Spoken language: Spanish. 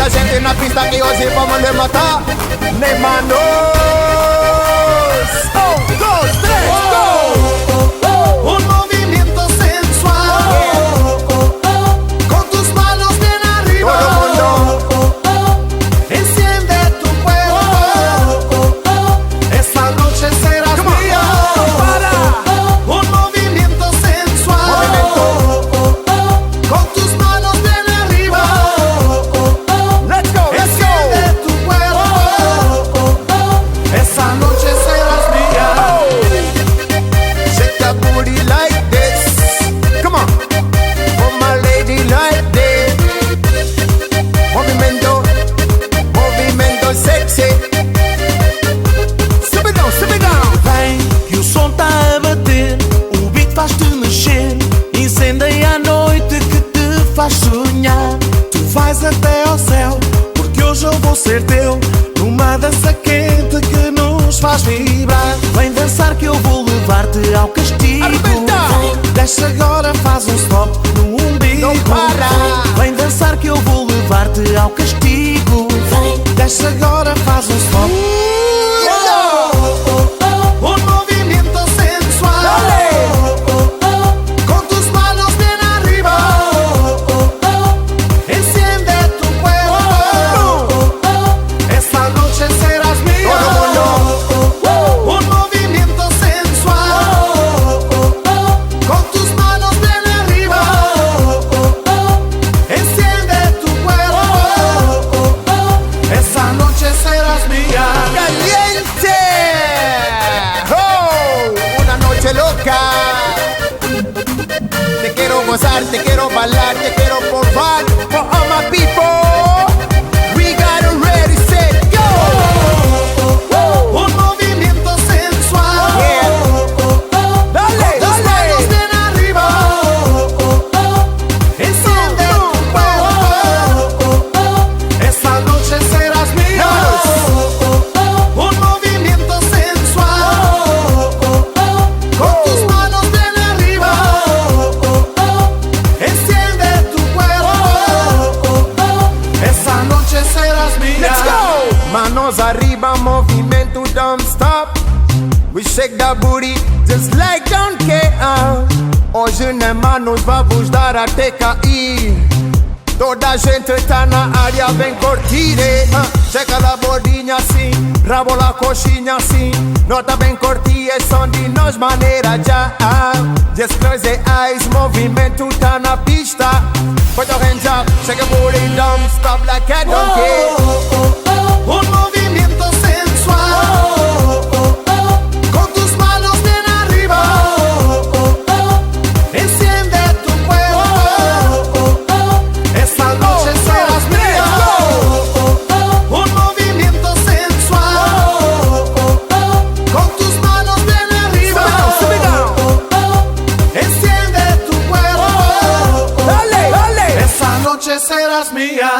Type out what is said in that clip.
la gente en la pista que hoy vamos a matar. Neymanos. 1, 2, 3, go. Un movimiento sensual, con tus manos bien arriba. Todo mundo. Enciende tu cuerpo, esta noche serás Come on. mía. Para. Un movimiento sensual, con tus manos bien arriba. Let's go, let's Enciende go. tu cuerpo, esta noche serás mía. Shake that booty like this. Come on. For my lady like this. Movimiento, movimiento sexy. Step it down, step it down. Vem que o som tá a bater, o beat faz-te mexer, incendeia a noite que te faz sonhar. Tu vais até ao céu, porque hoje eu vou ser teu, numa dança quente que nos faz vibrar. Vem dançar que eu vou levar-te ao castigo. Arrebenta! Desce agora, faz um stop no umbigo. Não para! Vem dançar que eu vou levar-te ao castigo. Desce agora, faz um stop. Un movimiento sensual, con tus manos bien arriba. Enciende tu cuerpo, esta noche serás mía. Un movimiento sensual, con tus manos bien arriba. Enciende tu cuerpo, esta noche serás mía. Caliente. Oh, una noche loca. Te quiero gozar, te quiero bailar, te quiero probar. For all my people, we got it ready, set, go. Un movimiento sensual, Dale, tus manos dale. bien arriba. Enciende tu cuerpo, esta noche serás mía. Un movimiento sensual, con tus manos bien arriba. Enciende tu cuerpo, esta noche serás mía. Let's go. Manos arriba, movimento don't stop. We shake that booty just like don't care. Hoje Neymanos vamos dar até cair. Toda a gente tá na área, vem curtir. Checa a bordinha assim, rabo la coxinha assim. Nota bem curtir, é som de nós maneira já. Just close the eyes, movimento tá na pista. Put your hands up, shake your booty, don't stop like I don't care. Un movimiento sensual, con tus manos bien arriba. Enciende tu cuerpo, esta noche serás mía. Un movimiento sensual, con tus manos bien arriba. Sub it down. Enciende tu cuerpo, Dale, dale. esta noche serás mía.